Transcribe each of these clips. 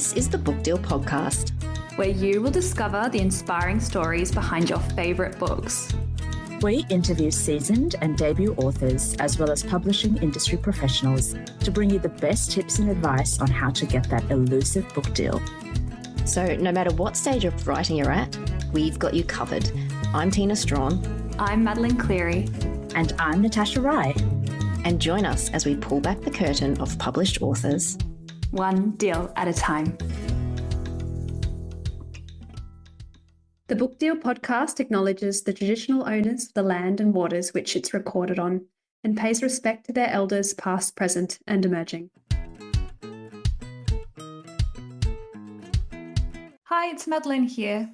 This is the Book Deal Podcast, where you will discover the inspiring stories behind your favourite books. We interview seasoned and debut authors, as well as publishing industry professionals, to bring you the best tips and advice on how to get that elusive book deal. So no matter what stage of writing you're at, we've got you covered. I'm Tina Strawn. I'm Madeleine Cleary. And I'm Natasha Rye. And join us as we pull back the curtain of published authors, one deal at a time. The Book Deal Podcast acknowledges the traditional owners of the land and waters which it's recorded on, and pays respect to their elders past, present, and emerging. Hi, it's Madeleine here.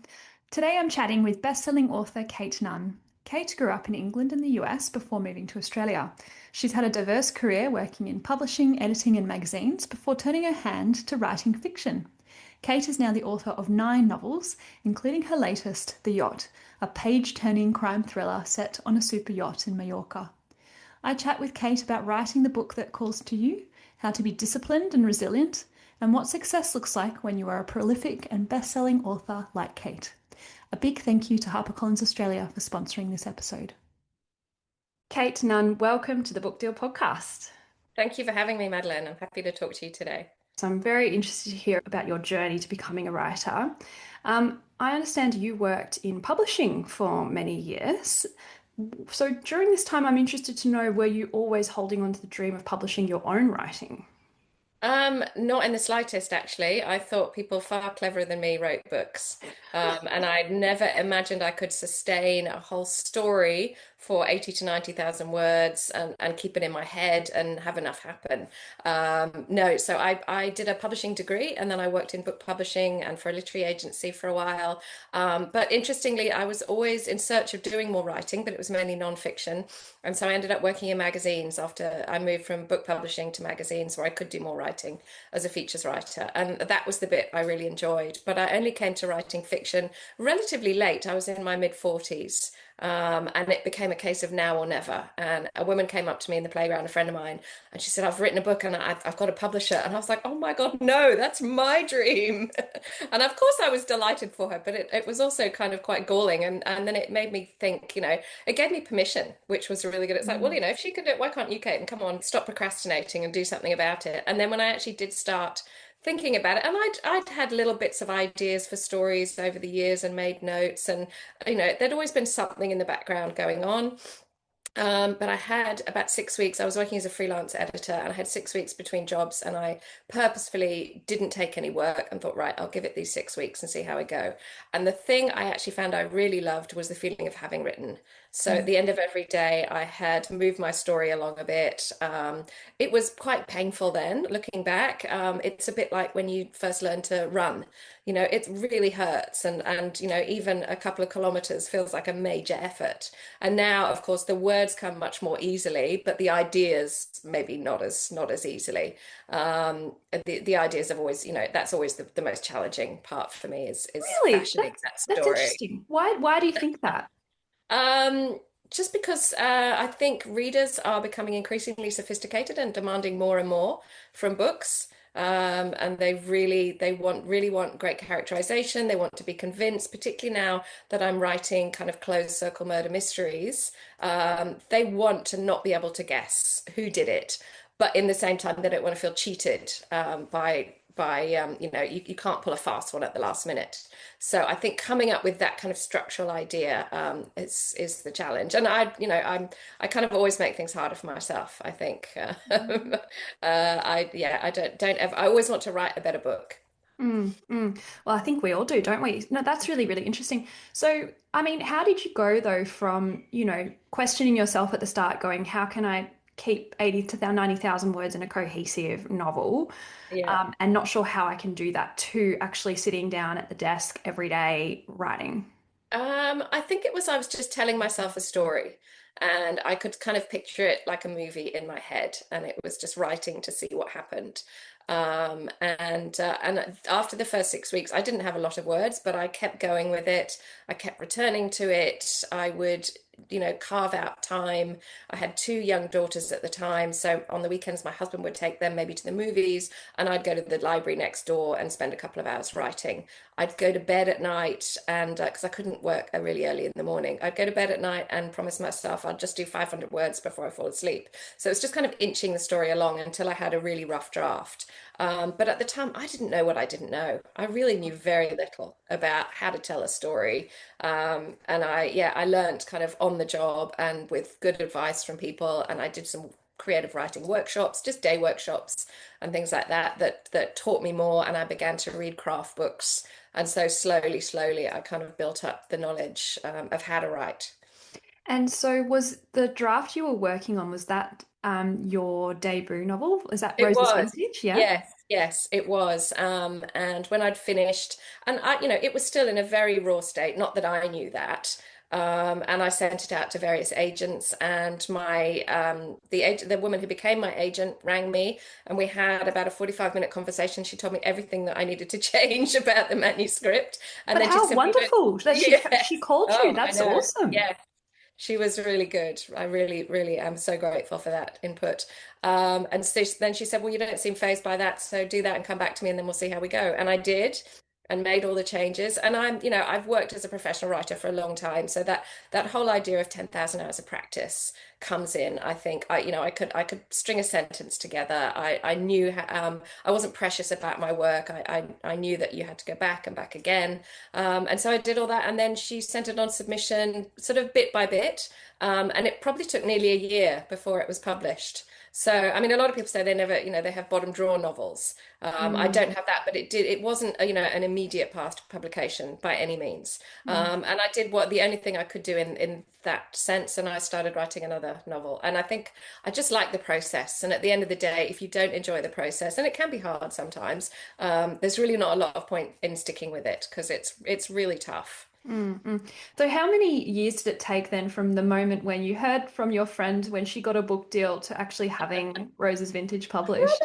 Today I'm chatting with best-selling author Kayte Nunn. Kayte grew up in England and the US before moving to Australia. She's had a diverse career working in publishing, editing and magazines before turning her hand to writing fiction. Kayte is now the author of 9 novels, including her latest, The Yacht, a page-turning crime thriller set on a super yacht in Mallorca. I chat with Kayte about writing the book that calls to you, how to be disciplined and resilient, and what success looks like when you are a prolific and best-selling author like Kayte. A big thank you to HarperCollins Australia for sponsoring this episode. Kayte Nunn, welcome to the Book Deal Podcast. Thank you for having me, Madeleine. I'm happy to talk to you today. So I'm very interested to hear about your journey to becoming a writer. I understand you worked in publishing for many years. So during this time, I'm interested to know, were you always holding on to the dream of publishing your own writing? Not in the slightest, actually. I thought people far cleverer than me wrote books. And I'd never imagined I could sustain a whole story for 80 to 90,000 words and keep it in my head and have enough happen. No, so I did a publishing degree, and then I worked in book publishing and for a literary agency for a while. But interestingly, I was always in search of doing more writing, but it was mainly nonfiction. And so I ended up working in magazines after I moved from book publishing to magazines, where I could do more writing as a features writer. And that was the bit I really enjoyed. But I only came to writing fiction relatively late. I was in my mid-40s. And it became a case of now or never. And a woman came up to me in the playground, a friend of mine, and she said, I've written a book and I've got to publish it. And I was like, oh my God, no, that's my dream. And of course I was delighted for her, but it was also kind of quite galling. And then it made me think, it gave me permission, which was really good. It's like, well, if she could do it, why can't you, Kate? And come on, stop procrastinating and do something about it. And then when I actually did start thinking about it, and I'd had little bits of ideas for stories over the years and made notes, and there'd always been something in the background going on. But I had about 6 weeks. I was working as a freelance editor, and I had 6 weeks between jobs, and I purposefully didn't take any work and thought, right, I'll give it these 6 weeks and see how I go. And the thing I actually found I really loved was the feeling of having written. So at the end of every day, I had moved my story along a bit. It was quite painful then, looking back. It's a bit like when you first learn to run. It really hurts. And even a couple of kilometers feels like a major effort. And now, of course, the words come much more easily, but the ideas maybe not as easily. The ideas have always, that's always the most challenging part for me is really? fashioning that story. That's interesting. Why do you think that? Just because I think readers are becoming increasingly sophisticated and demanding more and more from books. And they really want great characterization. They want to be convinced, particularly now that I'm writing kind of closed circle murder mysteries. They want to not be able to guess who did it, but in the same time, they don't want to feel cheated by you can't pull a fast one at the last minute. So I think coming up with that kind of structural idea is the challenge. And I kind of always make things harder for myself, I think. I always want to write a better book. Well, I think we all do, don't we? No, that's really, really interesting. So, I mean, how did you go though from, questioning yourself at the start, going, how can I keep 80 to 90,000 words in a cohesive novel, and not sure how I can do that, to actually sitting down at the desk every day writing? I think I was just telling myself a story, and I could kind of picture it like a movie in my head, and it was just writing to see what happened. And after the first 6 weeks, I didn't have a lot of words, but I kept going with it. I kept returning to it. I would, carve out time. I had two young daughters at the time, so on the weekends, my husband would take them maybe to the movies, and I'd go to the library next door and spend a couple of hours writing. I'd go to bed at night, and because I couldn't work really early in the morning, I'd go to bed at night and promise myself I'd just do 500 words before I fall asleep. So it's just kind of inching the story along until I had a really rough draft. But at the time, I didn't know what I didn't know. I really knew very little about how to tell a story. And I learned kind of on the job and with good advice from people. And I did some creative writing workshops, just day workshops and things like that taught me more. And I began to read craft books. And so slowly, I kind of built up the knowledge of how to write. And so was the draft you were working on, was that your debut novel? Is that It Rose's was. Vintage? Yeah. Yes, it was. And when I'd finished, and it was still in a very raw state, not that I knew that. And I sent it out to various agents, and the woman who became my agent rang me, and we had about a 45-minute conversation. She told me everything that I needed to change about the manuscript, and But then she how said, wonderful that she Yes. called you. Oh, I That's know. awesome. Yeah. She was really good. I really, really am so grateful for that input. And so then she said, well, you don't seem fazed by that, so do that and come back to me and then we'll see how we go. And I did and made all the changes. And I've worked as a professional writer for a long time. So that whole idea of 10,000 hours of practice comes in. I think I could string a sentence together. I knew I wasn't precious about my work. I knew that you had to go back and back again. And so I did all that, and then she sent it on submission, sort of bit by bit. And it probably took nearly a year before it was published. So, I mean, a lot of people say they never, they have bottom drawer novels. I Mm. don't have that, but it wasn't, an immediate path to publication by any means. Mm. And I did the only thing I could do in that sense, and I started writing another novel. And I think I just like the process. And at the end of the day, if you don't enjoy the process, and it can be hard sometimes, there's really not a lot of point in sticking with it because it's really tough. Mm, mm. So how many years did it take then from the moment when you heard from your friend when she got a book deal to actually having Rose's Vintage published?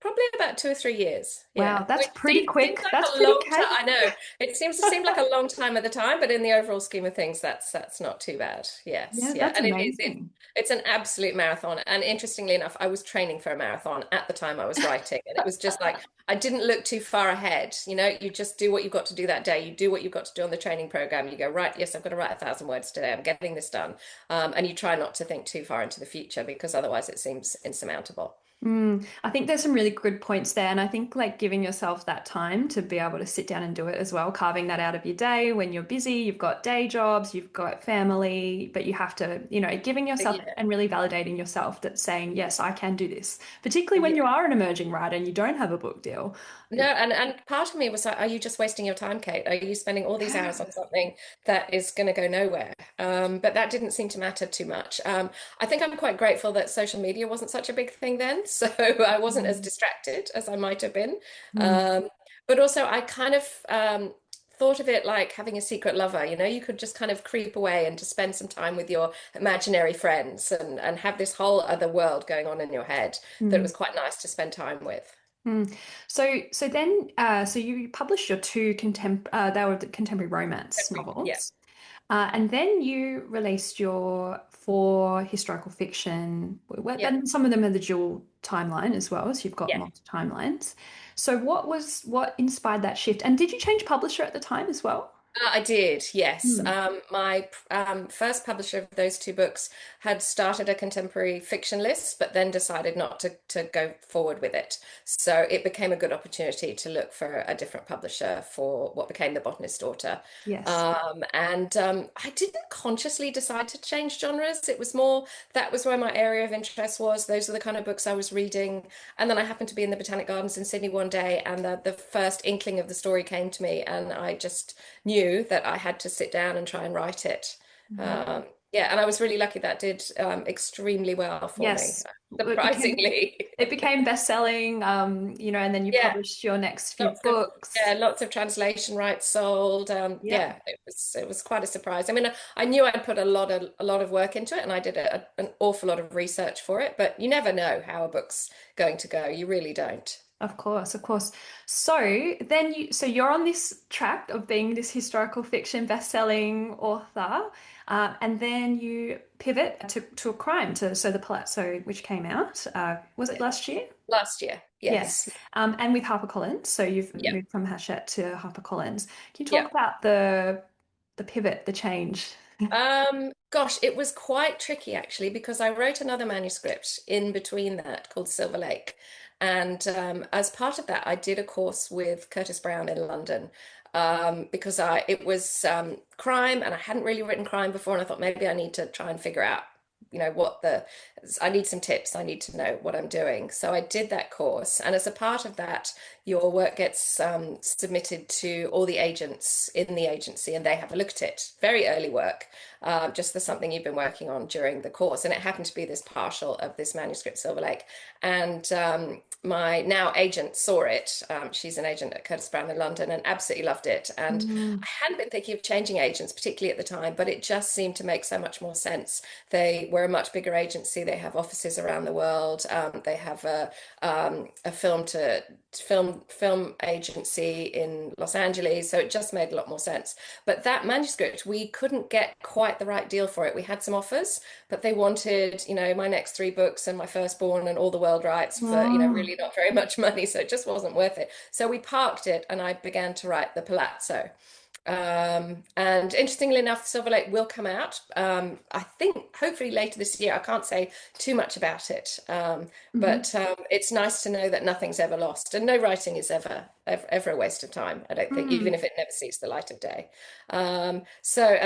Probably about 2 or 3 years. Wow, Yeah, that's which pretty seems quick. like That's a pretty long time. cake. I know it seemed like a long time at the time, but in the overall scheme of things, that's not too bad. Yes, Yeah, yeah, that's and amazing. it's an absolute marathon. And interestingly enough, I was training for a marathon at the time I was writing, and it was just like I didn't look too far ahead. You just do what you've got to do that day. You do what you've got to do on the training program. You go, right, yes, I've got to write 1,000 words today. I'm getting this done. And you try not to think too far into the future because otherwise it seems insurmountable. I think there's some really good points there. And I think like giving yourself that time to be able to sit down and do it as well, carving that out of your day when you're busy, you've got day jobs, you've got family, but you have to, giving yourself Yeah, and really validating yourself that saying, yes, I can do this, particularly when yeah. you are an emerging writer and you don't have a book deal. No, and part of me was like, are you just wasting your time, Kate? Are you spending all these hours on something that is going to go nowhere? But that didn't seem to matter too much. I think I'm quite grateful that social media wasn't such a big thing then, so I wasn't as Mm. distracted as I might have been. Mm. Um, but also, I kind of thought of it like having a secret lover. You could just kind of creep away and just spend some time with your imaginary friends and have this whole other world going on in your head that it Mm. was quite nice to spend time with. Mm. So then, so you published your two they were the contemporary romance Yeah, novels, and then you released your four historical fiction. yeah, And some of them are the dual timeline as well, so you've got yeah. multi timelines. So what inspired that shift? And did you change publisher at the time as well? I did, yes. Mm. My first publisher of those two books had started a contemporary fiction list, but then decided not to go forward with it. So it became a good opportunity to look for a different publisher for what became The Botanist Daughter. Yes. And I didn't consciously decide to change genres. It was more that was where my area of interest was. Those were the kind of books I was reading. And then I happened to be in the Botanic Gardens in Sydney one day, and the first inkling of the story came to me, and I just knew that I had to sit down and try and write it. Mhm. Um, yeah, and I was really lucky that did extremely well for me, Yes. It became surprisingly. it became best-selling, and then you Yeah, published your next few lots of books. lots of translation rights sold. Yeah. Yeah, it was quite a surprise. I mean, I knew I'd put a lot of work into it, and I did an awful lot of research for it. But you never know how a book's going to go. You really don't. Of course, of course. So then so you're on this track of being this historical fiction best-selling author, and then you pivot to a crime, to the Palazzo, which came out. Was it last year? Last year, Yes. yes. And with HarperCollins. So you've Yeah, moved from Hachette to HarperCollins. Can you yeah. talk about the pivot, the change? Gosh, it was quite tricky actually because I wrote another manuscript in between that called Silver Lake. And as part of that, I did a course with Curtis Brown in London because it was crime and I hadn't really written crime before. And I thought maybe I need to try and figure out, I need some tips. I need to know what I'm doing. So I did that course. And as a part of that, your work gets submitted to all the agents in the agency and they have a look at it. Very early work, just for something you've been working on during the course. And it happened to be this partial of this manuscript, Silver Lake. And my now agent saw it. She's an agent at Curtis Brown in London and absolutely loved it. And Mm. I hadn't been thinking of changing agents, particularly at the time, but it just seemed to make so much more sense. They were a much bigger agency. They have offices around the world. They have a film agency in Los Angeles, so it just made a lot more sense. But that manuscript, we couldn't get quite the right deal for it. We had some offers, but they wanted, my next three books and my firstborn and all the world rights for, Oh, really not very much money. So it just wasn't worth it. So we parked it and I began to write the Palazzo. And interestingly enough, Silver Lake will come out. I think hopefully later this year. I can't say too much about it, mhm. but it's nice to know that nothing's ever lost, and no writing is ever a waste of time. I don't think, even Mm. if it never sees the light of day. And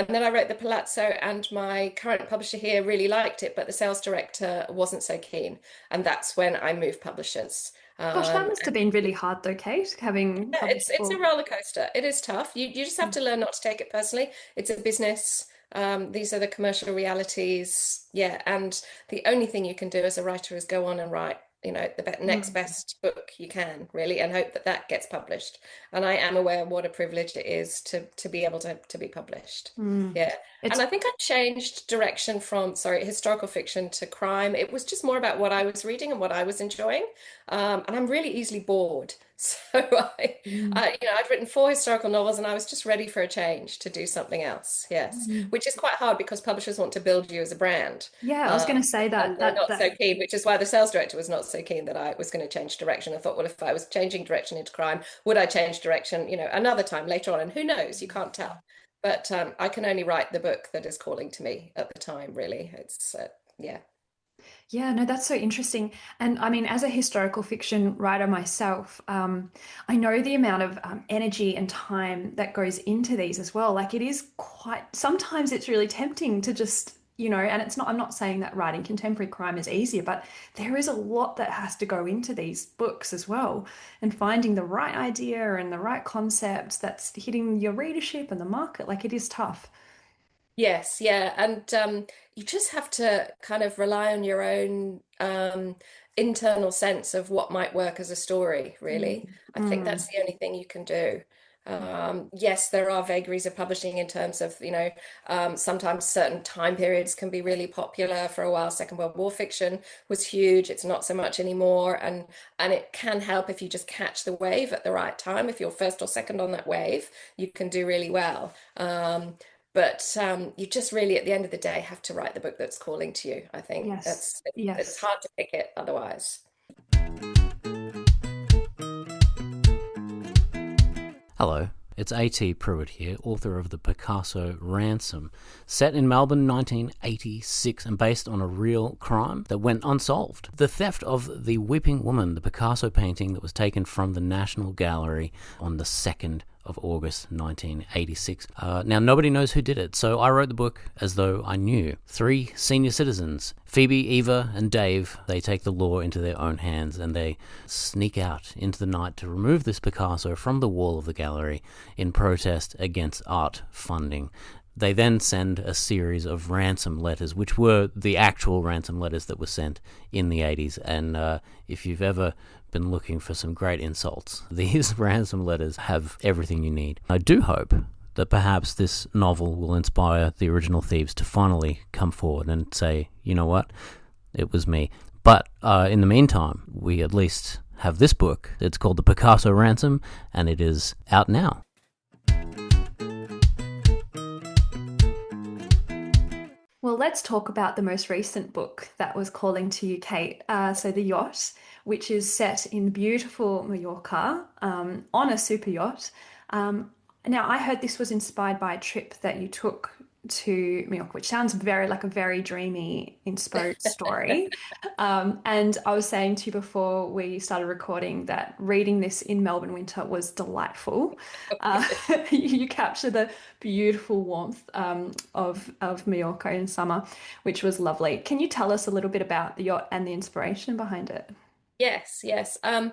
then I wrote the Palazzo, and my current publisher here really liked it, but the sales director wasn't so keen, and that's when I moved publishers. Gosh, that Um, must have been really hard though, Kate, having yeah, published it's a for. roller coaster. It is tough. You just have to learn not to take it personally. It's a business. These are the commercial realities. Yeah, and the only thing you can do as a writer is go on and write, the next Mm. best book you can, really, and hope that that gets published. And I am aware what a privilege it is to be able to be published. Mm. Yeah. And It's I think I changed direction from, sorry, historical fiction to crime. It was just more about what I was reading and what I was enjoying. And I'm really easily bored. So mm, I'd written four historical novels and I was just ready for a change to do something else. Yes, mm. which is quite hard because publishers want to build you as a brand. Yeah, I was Um, going to say and that they're that not so that keen, which is why the sales director was not so keen that I was going to change direction. I thought, well, if I was changing direction into crime, would I change direction, another time later on? And who knows? You can't tell. But I can only write the book that is calling to me at the time, really. Yeah. Yeah, no, that's so interesting. And I mean, as a historical fiction writer myself, I know the amount of energy and time that goes into these as well. Like it is sometimes it's really tempting to just, and I'm not saying that writing contemporary crime is easier, but there is a lot that has to go into these books as well. And finding the right idea and the right concept that's hitting your readership and the market, like it is tough. Yes, yeah, and you just have to kind of rely on your own internal sense of what might work as a story, really. Mm, I think mm, that's the only thing you can do. Yes, there are vagaries of publishing in terms of, sometimes certain time periods can be really popular. For a while, Second World War fiction was huge. It's not so much anymore, and it can help if you just catch the wave at the right time. If you're first or second on that wave, you can do really well. But you just really, at the end of the day, have to write the book that's calling to you. I think yes, it's yes. hard to pick it otherwise. Hello, it's A.T. Pruitt here, author of the Picasso Ransom, set in Melbourne 1986 and based on a real crime that went unsolved. The theft of the Weeping Woman, the Picasso painting that was taken from the National Gallery on the 2nd of August 1986. Now, nobody knows who did it, so I wrote the book as though I knew. 3 senior citizens, Phoebe, Eva, and Dave, they take the law into their own hands and they sneak out into the night to remove this Picasso from the wall of the gallery in protest against art funding. They then send a series of ransom letters, which were the actual ransom letters that were sent in the 80s. And if you've ever been looking for some great insults, these ransom letters have everything you need. I do hope that perhaps this novel will inspire the original thieves to finally come forward and say, you know what, it was me. But in the meantime, we at least have this book. It's called The Picasso Ransom, and it is out now. Well, let's talk about the most recent book that was calling to you, Kate. So The Yacht, which is set in beautiful Mallorca on a super yacht. Now, I heard this was inspired by a trip that you took to Mallorca, which sounds very like a very dreamy, inspired story. And I was saying to you before we started recording that reading this in Melbourne winter was delightful. You capture the beautiful warmth of Mallorca in summer, which was lovely. Can you tell us a little bit about the yacht and the inspiration behind it? Yes, yes. I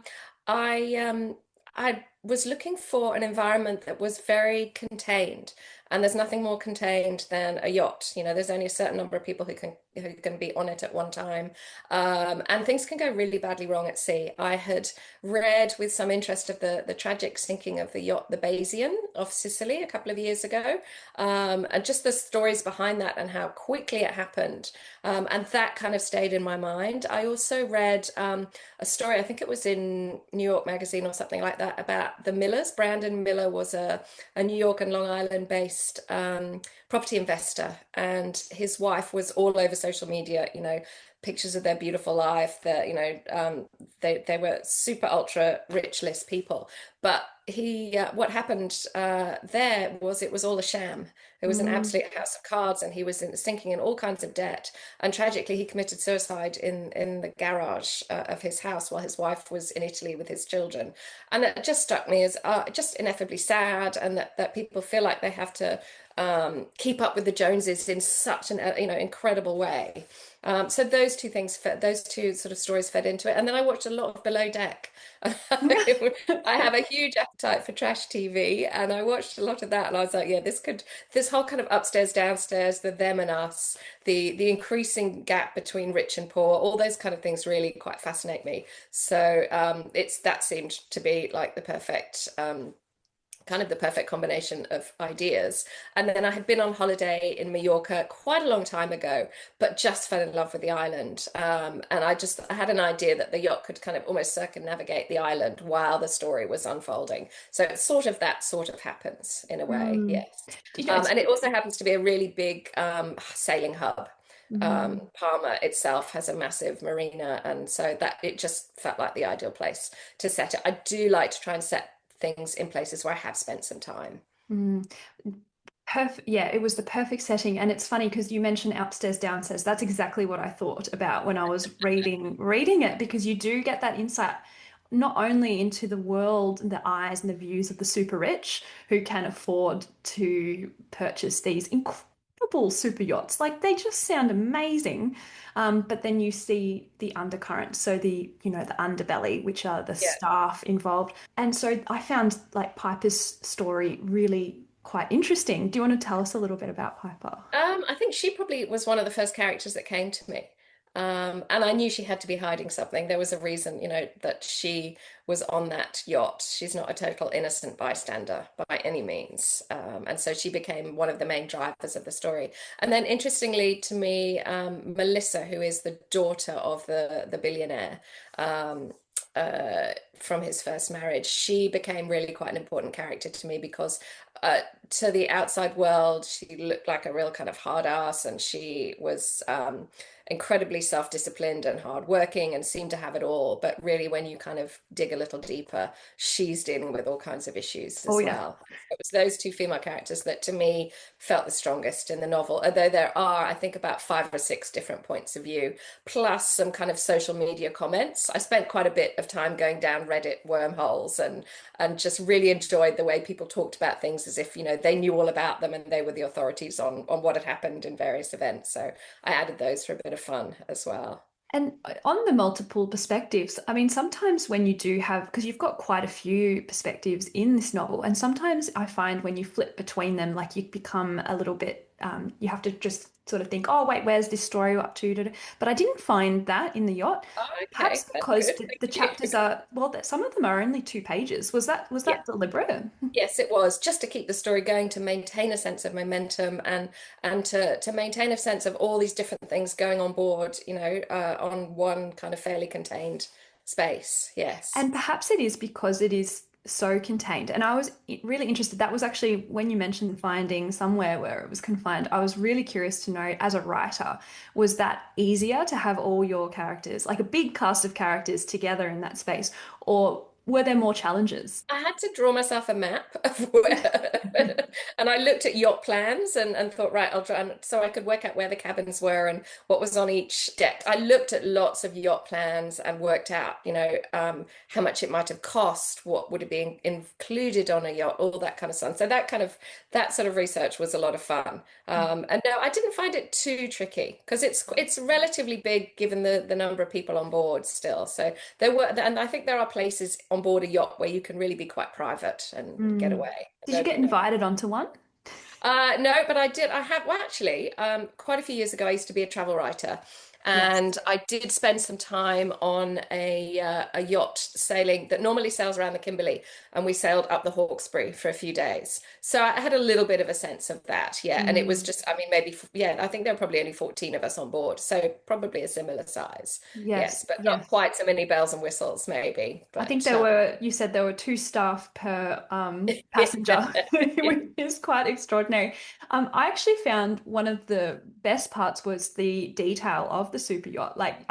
was looking for an environment that was very contained, and there's nothing more contained than a yacht. You know, there's only a certain number of people who can be on it at one time, and things can go really badly wrong at sea. I had read with some interest of the tragic sinking of the yacht, the Bayesian, off Sicily a couple of years ago, and just the stories behind that and how quickly it happened, and that kind of stayed in my mind. I also read a story, I think it was in New York Magazine or something like that, about the Millers. Brandon Miller was a New York and Long Island based property investor, and his wife was all over social media, you know, pictures of their beautiful life, that, you know, they were super ultra rich list people. But what happened there was, it was all a sham. It was an absolute house of cards, and he was sinking in all kinds of debt. And tragically, he committed suicide in the garage of his house while his wife was in Italy with his children. And it just struck me as just ineffably sad, and that people feel like they have to keep up with the Joneses in such an incredible way. So those two things, those two sort of stories fed into it. And then I watched a lot of Below Deck. I have a huge appetite for trash TV, and I watched a lot of that. And I was like, yeah, this whole kind of upstairs, downstairs, the them and us, the increasing gap between rich and poor, all those kind of things really quite fascinate me. So that seemed to be like the perfect combination of ideas. And then I had been on holiday in Mallorca quite a long time ago, but just fell in love with the island. And I had an idea that the yacht could kind of almost circumnavigate the island while the story was unfolding. So it's that sort of happens in a way, yes. And it also happens to be a really big sailing hub. Palma itself has a massive marina, and so that it just felt like the ideal place to set it. I do like to try and set things in places where I have spent some time. Perfect. Yeah, it was the perfect setting. And it's funny because you mentioned upstairs, downstairs. That's exactly what I thought about when I was reading it, because you do get that insight not only into the world and the eyes and the views of the super rich who can afford to purchase these incredible super yachts. Like, they just sound amazing. But then you see the undercurrent, so the underbelly, which are the staff involved. And so I found like Piper's story really quite interesting. Do you want to tell us a little bit about Piper? I think she probably was one of the first characters that came to me. And I knew she had to be hiding something. There was a reason, that she was on that yacht. She's not a total innocent bystander by any means. And so she became one of the main drivers of the story. And then interestingly to me, Melissa, who is the daughter of the billionaire, from his first marriage, she became really quite an important character to me because to the outside world, she looked like a real kind of hard ass, and she was incredibly self-disciplined and hardworking and seemed to have it all. But really, when you kind of dig a little deeper, she's dealing with all kinds of issues as well. It was those two female characters that to me felt the strongest in the novel, although there are, I think, about 5 or 6 different points of view, plus some kind of social media comments. I spent quite a bit of time going down Reddit wormholes and just really enjoyed the way people talked about things as if, they knew all about them and they were the authorities on what had happened in various events. So I added those for a bit of fun as well. And on the multiple perspectives, I mean, sometimes when you do have, because you've got quite a few perspectives in this novel, and sometimes I find when you flip between them, like you become a little bit, you have to just sort of think, oh, wait, where's this story up to? But I didn't find that in the Yacht. Oh, okay. Perhaps because the chapters are, well, some of them are only 2 pages. Was that deliberate? Yes, it was, just to keep the story going, to maintain a sense of momentum and to maintain a sense of all these different things going on board, on one kind of fairly contained space. Yes. And perhaps it is because it is so contained. And I was really interested. That was actually when you mentioned finding somewhere where it was confined. I was really curious to know, as a writer, was that easier to have all your characters, like a big cast of characters together in that space, or were there more challenges? I had to draw myself a map of where, and I looked at yacht plans and thought, right, I'll try, and so I could work out where the cabins were and what was on each deck. I looked at lots of yacht plans and worked out, how much it might have cost, what would have been included on a yacht, all that kind of stuff. So that sort of research was a lot of fun. And no, I didn't find it too tricky because it's relatively big given the number of people on board still. So there were, and I think there are places on board a yacht where you can really be quite private and get away. Did you get invited onto one? No, but I did. I have, well, actually, quite a few years ago, I used to be a travel writer, and I did spend some time on a yacht sailing that normally sails around the Kimberley, and we sailed up the Hawkesbury for a few daes. So I had a little bit of a sense of that, yeah. And it was just, I mean, maybe, yeah, I think there were probably only 14 of us on board, so probably a similar size. Yes, but not quite so many bells and whistles, maybe. I think But you said there were two staff per passenger, which is quite extraordinary. I actually found one of the best parts was the detail of the super yacht. Like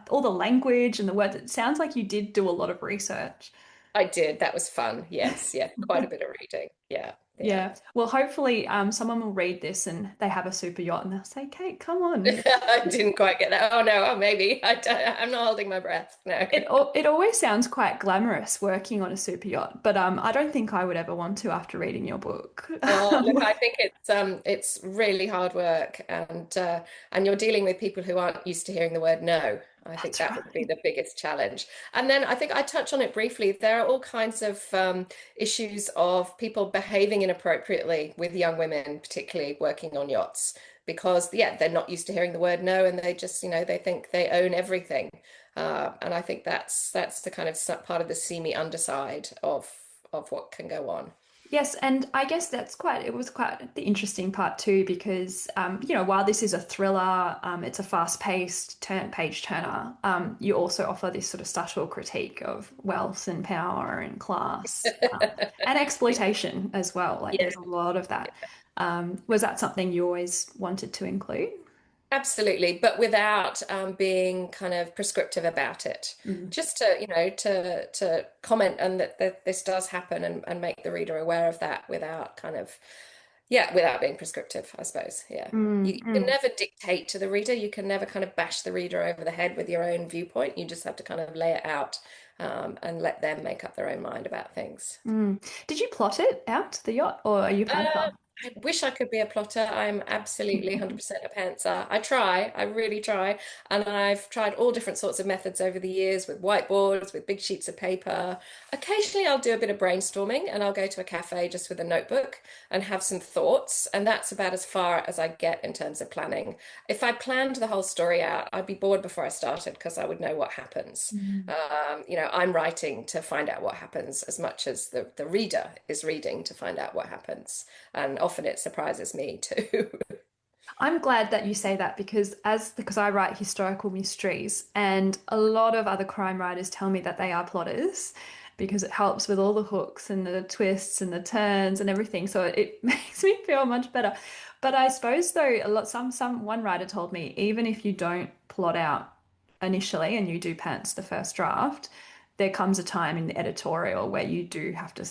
all the language and the words, it sounds like you did do a lot of research. I did. That was fun. Yes, yeah, quite a bit of reading. Yeah, yeah. Yeah. Well, hopefully, someone will read this and they have a super yacht and they'll say, Kate, come on. I didn't quite get that. Oh no, oh maybe. I'm not holding my breath. No. It always sounds quite glamorous working on a super yacht, but I don't think I would ever want to after reading your book. Oh, look, I think it's really hard work, and you're dealing with people who aren't used to hearing the word no. I think that would be the biggest challenge. And then I think I touched on it briefly. There are all kinds of issues of people behaving inappropriately with young women, particularly working on yachts, because they're not used to hearing the word no, and they just, they think they own everything. And I think that's the kind of part of the seamy underside of what can go on. Yes, and I guess it was quite the interesting part too, because while this is a thriller, it's a fast-paced page turner. You also offer this sort of subtle critique of wealth and power and class, and exploitation as well. Like there's a lot of that. Was that something you always wanted to include? Absolutely, but without being kind of prescriptive about it. Just to comment and that this does happen and make the reader aware of that without without being prescriptive, I suppose. Yeah. You can never dictate to the reader. You can never kind of bash the reader over the head with your own viewpoint. You just have to kind of lay it out and let them make up their own mind about things. Did you plot it out, the yacht, or are you pantser? I wish I could be a plotter. I'm absolutely 100% a pantser. I really try. And I've tried all different sorts of methods over the years with whiteboards, with big sheets of paper. Occasionally I'll do a bit of brainstorming and I'll go to a cafe just with a notebook and have some thoughts. And that's about as far as I get in terms of planning. If I planned the whole story out, I'd be bored before I started because I would know what happens. I'm writing to find out what happens as much as the reader is reading to find out what happens. And often it surprises me too. I'm glad that you say that because I write historical mysteries and a lot of other crime writers tell me that they are plotters because it helps with all the hooks and the twists and the turns and everything. So it makes me feel much better. But I suppose though one writer told me even if you don't plot out initially and you do pants the first draft, there comes a time in the editorial where you do have to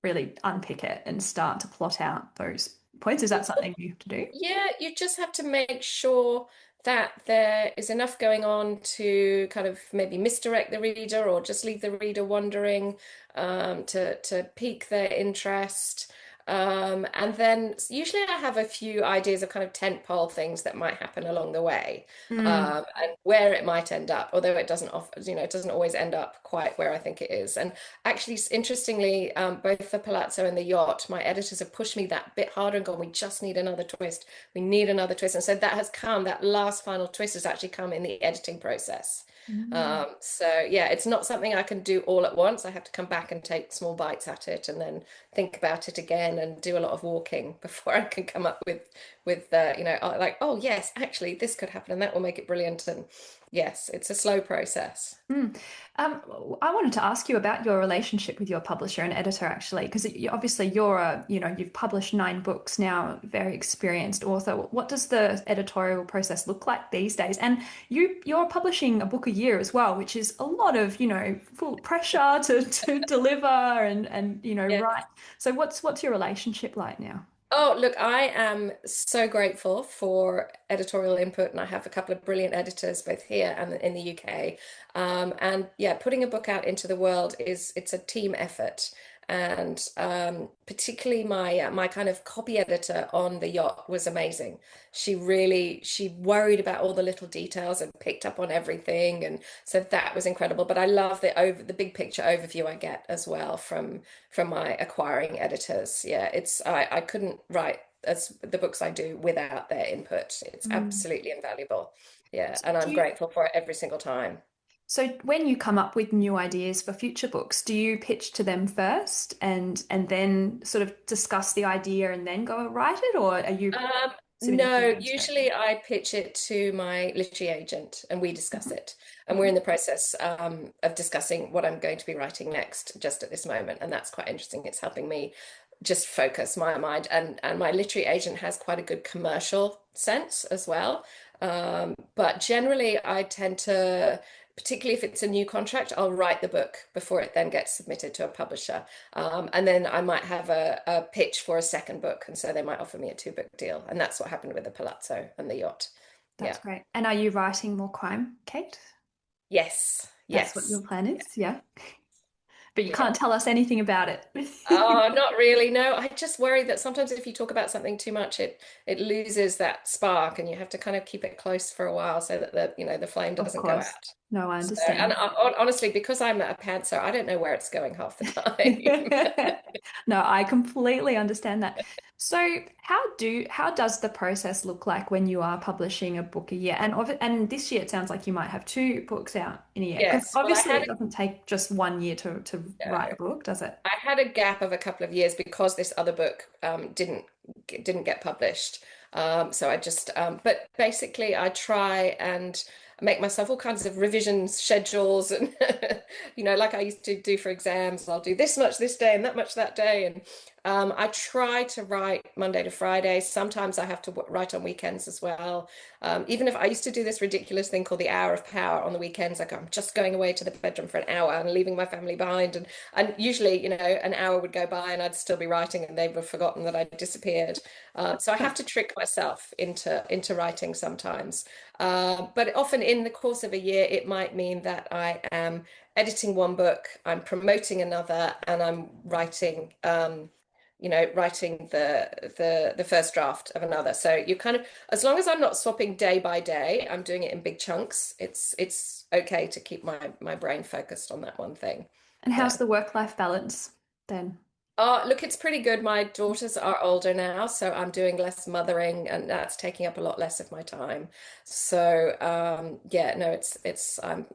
really unpick it and start to plot out those points. Is that something you have to do? Yeah, you just have to make sure that there is enough going on to kind of maybe misdirect the reader or just leave the reader wondering, to pique their interest. And then usually I have a few ideas of kind of tentpole things that might happen along the way, and where it might end up, although it doesn't it doesn't always end up quite where I think it is. And actually, interestingly, both the Palazzo and the Yacht, my editors have pushed me that bit harder and gone, we just need another twist. We need another twist. And so that last final twist has actually come in the editing process. So yeah, it's not something I can do all at once. I have to come back and take small bites at it and then think about it again and do a lot of walking before I can come up with like, oh yes, actually this could happen and that will make it brilliant. And Yes, it's a slow process. Mm. I wanted to ask you about your relationship with your publisher and editor, actually, because obviously you've published 9 books now, very experienced author. What does the editorial process look like these days? And you're publishing a book a year as well, which is a lot of, full pressure to deliver and Yeah. write. So what's your relationship like now? Oh, look, I am so grateful for editorial input, and I have a couple of brilliant editors both here and in the UK. And yeah, putting a book out into the world it's a team effort. And particularly my kind of copy editor on the yacht was amazing. She worried about all the little details and picked up on everything, and so that was incredible. But I love the big picture overview I get as well from my acquiring editors. Yeah, I couldn't write as the books I do without their input. It's Mm. absolutely invaluable. Yeah, So and do I'm you grateful for it every single time. So when you come up with new ideas for future books, do you pitch to them first and then sort of discuss the idea and then go write it, or are you Um, submitting no, something straight? usually I pitch it to my literary agent and we discuss Mhm. it. And we're Mhm. in the process of discussing what I'm going to be writing next just at this moment. And that's quite interesting. It's helping me just focus my mind. And my literary agent has quite a good commercial sense as well. But generally, I tend to, particularly if it's a new contract, I'll write the book before it then gets submitted to a publisher. And then I might have a pitch for a second book. And so they might offer me a 2 book deal. And that's what happened with the Palazzo and the Yacht. That's Yeah. great. And are you writing more crime, Kate? Yes. That's what your Yes. plan is, yeah? But you Yeah. can't tell us anything about it. Oh, not really. No, I just worry that sometimes if you talk about something too much, it loses that spark, and you have to kind of keep it close for a while so that the flame Of doesn't go course. out. No, I So, and understand. honestly, because I'm a pantser, I don't know where it's going half the time. No, I completely understand that. So, how does the process look like when you are publishing a book a year? And this year it sounds like you might have 2 books out in a year. Because Yes. Well, obviously it doesn't take just one year to write a uh, book, does it? I had a gap of a couple of years because this other book didn't get published. So I just, but basically, I try and make myself all kinds of revision schedules, and like I used to do for exams. I'll do this much this day and that much that day, and I try to write Monday to Friday. Sometimes I have to write on weekends as well. Even if I used to do this ridiculous thing called the hour of power on the weekends, like I'm just going away to the bedroom for an hour and leaving my family behind, and usually, an hour would go by and I'd still be writing and they would have forgotten that I disappeared. So I have to trick myself into writing sometimes. But often in the course of a year, it might mean that I am editing one book, I'm promoting another, and I'm writing the first draft of another. So you kind of, as long as I'm not swapping day by day, I'm doing it in big chunks. It's okay to keep my brain focused on that one thing. And how's Yeah. the work-life balance then? Oh, look, it's pretty good. My daughters are older now, so I'm doing less mothering, and that's taking up a lot less of my time. So, yeah, no,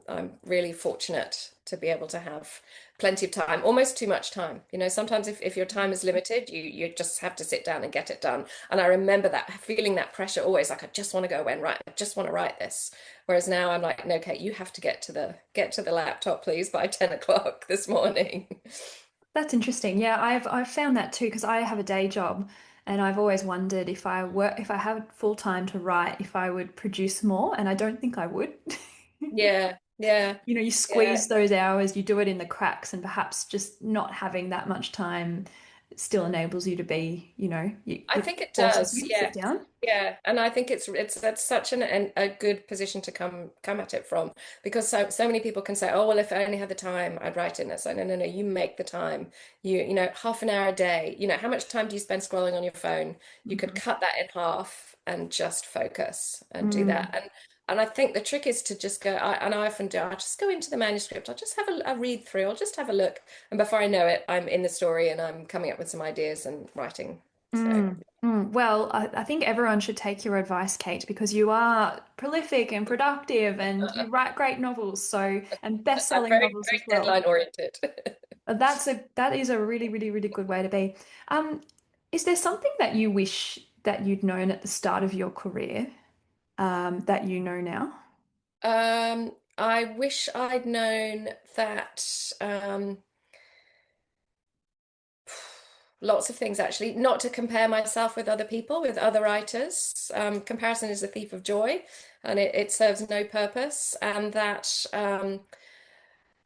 I'm really fortunate to be able to have plenty of time, almost too much time. Sometimes if your time is limited, you just have to sit down and get it done. And I remember that feeling that pressure always, like I just want to go away and write. I just want to write this. Whereas now I'm like, no, Kate, you have to get to the laptop, please, by 10 o'clock this morning. That's interesting. Yeah, I've found that too because I have a day job and I've always wondered if I had full time to write, if I would produce more, and I don't think I would. Yeah, yeah, You yeah. squeeze those hours, you do it in the cracks, and perhaps just not having that much time still enables you to be, I it think it forces does. you to Yeah. sit down. Yeah. And I think it's that's such a good position to come at it from, because so many people can say, oh, well, if I only had the time, I'd write in it. So no, no, no, you make the time. Half an hour a day. How much time do you spend scrolling on your phone? You could Mhm. cut that in half and just focus and do that. Mm, And I think the trick is to just go, and I often do, I just go into the manuscript, I'll just have a read through, I'll just have a look. And before I know it, I'm in the story and I'm coming up with some ideas and writing. So. mm. Well, I think everyone should take your advice, Kate, because you are prolific and productive and you write great novels, and I'm best-selling very, novels very as well. deadline oriented. That is a really, really, really good way to be. Um, is there something that you wish that you'd known at the start of your career, that you know now? I wish I'd known that lots of things actually, not to compare myself with other people, with other writers. Comparison is a thief of joy, and it serves no purpose, and that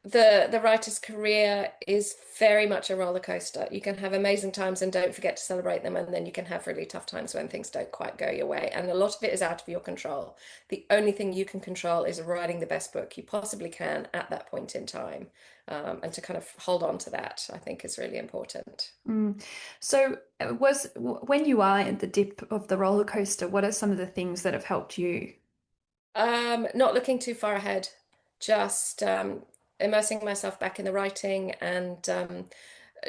the writer's career is very much a roller coaster. You can have amazing times and don't forget to celebrate them, and then you can have really tough times when things don't quite go your way. And a lot of it is out of your control. The only thing you can control is writing the best book you possibly can at that point in time. And to kind of hold on to that, I think is really important. So, when you are at the dip of the roller coaster, what are some of the things that have helped you? Not looking too far ahead, just immersing myself back in the writing and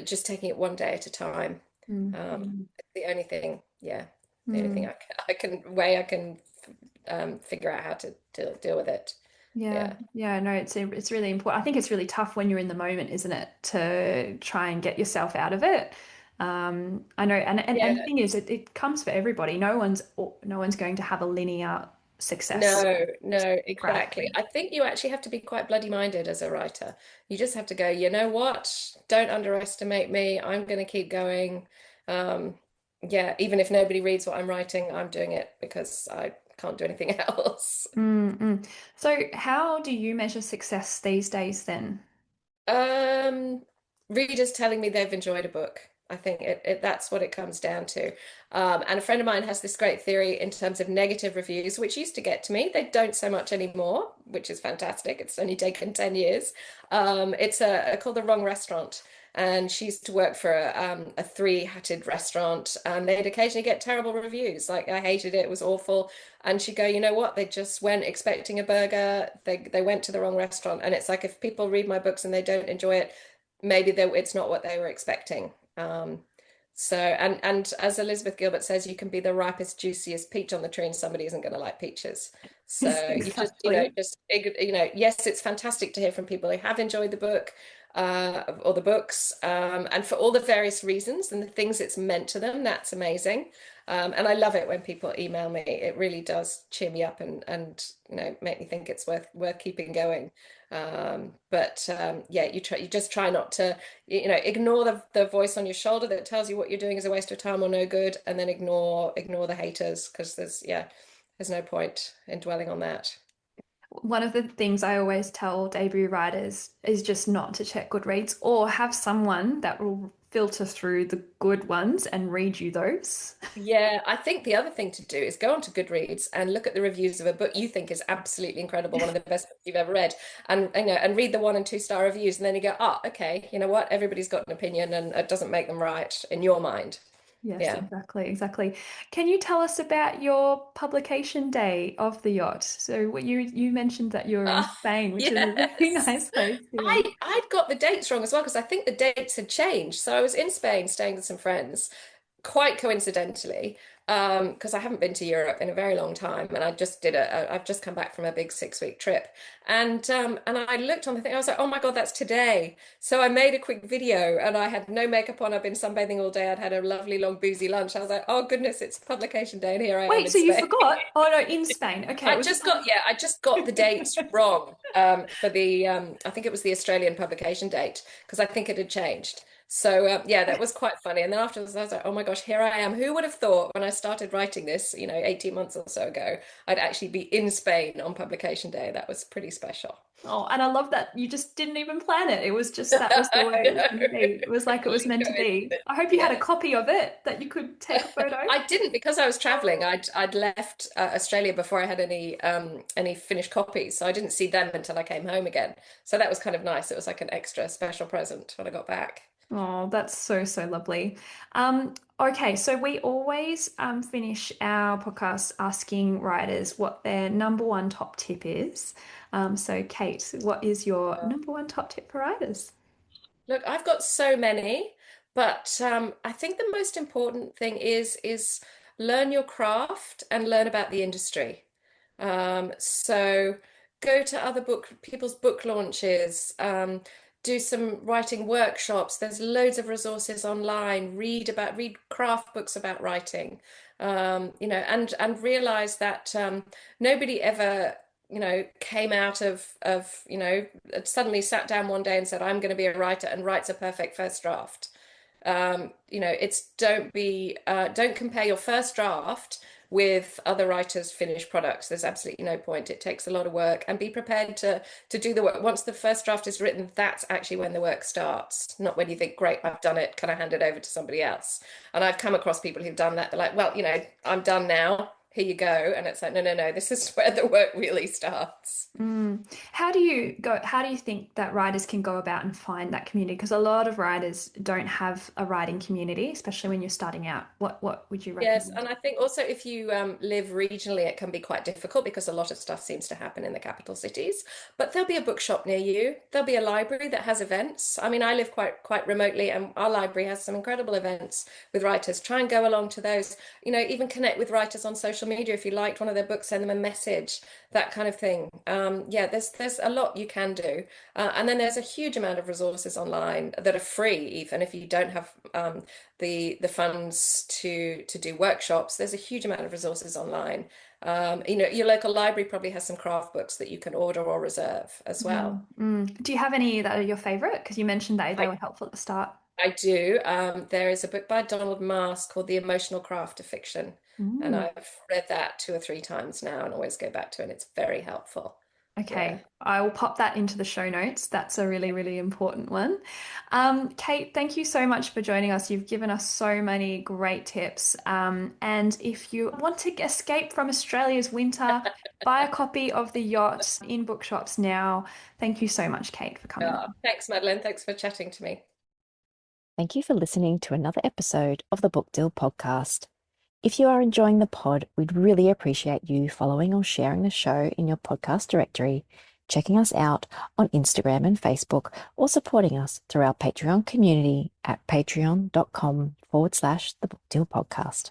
just taking it one day at a time. Mm. It's the only thing, yeah, the only thing Mm. I can figure out how to deal with it. Yeah, Yeah. yeah, no, it's really important. I think it's really tough when you're in the moment, isn't it, to try and get yourself out of it. I know, and the Yeah. thing is, it comes for everybody. No one's going to have a linear success No, no, exactly. writing. I think you actually have to be quite bloody minded as a writer. You just have to go, you know what? Don't underestimate me. I'm going to keep going. Um, yeah, even if nobody reads what I'm writing, I'm doing it because I can't do anything else. Mm. So, how do you measure success these days then? Um, Readers telling me they've enjoyed a book. I think that's what it comes down to. And a friend of mine has this great theory in terms of negative reviews, which used to get to me. They don't so much anymore, which is fantastic. It's only taken 10 years. It's called The Wrong Restaurant. And she used to work for a three-hatted restaurant, and they'd occasionally get terrible reviews. Like, I hated it, it was awful. And she'd go, you know what? They just went expecting a burger. They went to the wrong restaurant. And it's like if people read my books and they don't enjoy it, maybe it's not what they were expecting. And as Elizabeth Gilbert says, you can be the ripest, juiciest peach on the tree, and somebody isn't going to like peaches. So you just, Exactly. yes, it's fantastic to hear from people who have enjoyed the book, or the books, and for all the various reasons and the things it's meant to them. That's amazing. And I love it when people email me. It really does cheer me up and make me think it's worth keeping going. But yeah, you just try not to ignore the voice on your shoulder that tells you what you're doing is a waste of time or no good, and then ignore the haters, because there's no point in dwelling on that. One of the things I always tell debut writers is just not to check Goodreads or have someone that will filter through the good ones and read you those. Yeah, I think the other thing to do is go onto Goodreads and look at the reviews of a book you think is absolutely incredible, one of the best books you've ever read, and read the 1 and 2 star reviews, and then you go, okay, you know what? Everybody's got an opinion, and it doesn't make them right in your mind. Yes, Yeah. exactly, exactly. Can you tell us about your publication day of the yacht? So what you mentioned that you were in Ah, Spain, which is a really yes. nice place. Yeah. I'd got the dates wrong as well, because I think the dates had changed. So I was in Spain staying with some friends, quite coincidentally, because I haven't been to Europe in a very long time, and I've just come back from a big 6 week trip, and I looked on the thing, I was like, oh my God, that's today. So I made a quick video, and I had no makeup on, I've been sunbathing all day, I'd had a lovely long boozy lunch. I was like, oh goodness, it's publication day, and here I am Wait, in so you Spain. forgot? Oh no, in Spain. Okay, it was a I just got the dates wrong, for the I think it was the Australian publication date, because I think it had changed. So yeah, that was quite funny. And then afterwards, I was like, oh my gosh, here I am. Who would have thought when I started writing this, 18 months or so ago, I'd actually be in Spain on publication day. That was pretty special. Oh, and I love that you just didn't even plan it. It was just that was the I way it was know. going to be. It was like it was Complete meant to be. coincidence. I hope you had a Yeah. copy of it that you could take a photo. I didn't, because I was traveling. I'd left Australia before I had any finished copies, so I didn't see them until I came home again. So that was kind of nice. It was like an extra special present when I got back. Oh, that's so, so lovely. Okay, so we always finish our podcast asking writers what their number one top tip is. So Kate, what is your number one top tip for writers? Look, I've got so many, but I think the most important thing is learn your craft and learn about the industry. So go to other people's book launches, do some writing workshops. There's loads of resources online. Read craft books about writing, and realize that nobody ever came out of, suddenly sat down one day and said, I'm going to be a writer, and writes a perfect first draft. Don't compare your first draft with other writers' finished products. There's absolutely no point. It takes a lot of work, and be prepared to do the work. Once the first draft is written, that's actually when the work starts, not when you think, great, I've done it, can I hand it over to somebody else? And I've come across people who've done that. They're like, well, I'm done now. Here you go. And it's like, no, this is where the work really starts. How do you think that writers can go about and find that community? Because a lot of writers don't have a writing community, especially when you're starting out. What would you recommend? Yes, and I think also if you live regionally, it can be quite difficult because a lot of stuff seems to happen in the capital cities. But there'll be a bookshop near you. There'll be a library that has events. I mean, I live quite remotely, and our library has some incredible events with writers. Try and go along to those. Even connect with writers on social media. If you liked one of their books, send them a message, that kind of thing. There's a lot you can do, and then there's a huge amount of resources online that are free, even if you don't have the funds to do workshops. There's a huge amount of resources online. Your local library probably has some craft books that you can order or reserve as well. Do you have any that are your favorite? Because you mentioned that they were helpful at the start. I do. There is a book by Donald Mast called The Emotional Craft of Fiction. And I've read that 2 or 3 times now and always go back to it. And it's very helpful. Okay, Yeah. I will pop that into the show notes. That's a really, really important one. Kate, thank you so much for joining us. You've given us so many great tips. And if you want to escape from Australia's winter, buy a copy of The Yacht in bookshops now. Thank you so much, Kate, for coming on. Thanks, Madeleine. Thanks for chatting to me. Thank you for listening to another episode of the Book Deal podcast. If you are enjoying the pod, we'd really appreciate you following or sharing the show in your podcast directory, checking us out on Instagram and Facebook, or supporting us through our Patreon community at patreon.com/the Book Deal podcast.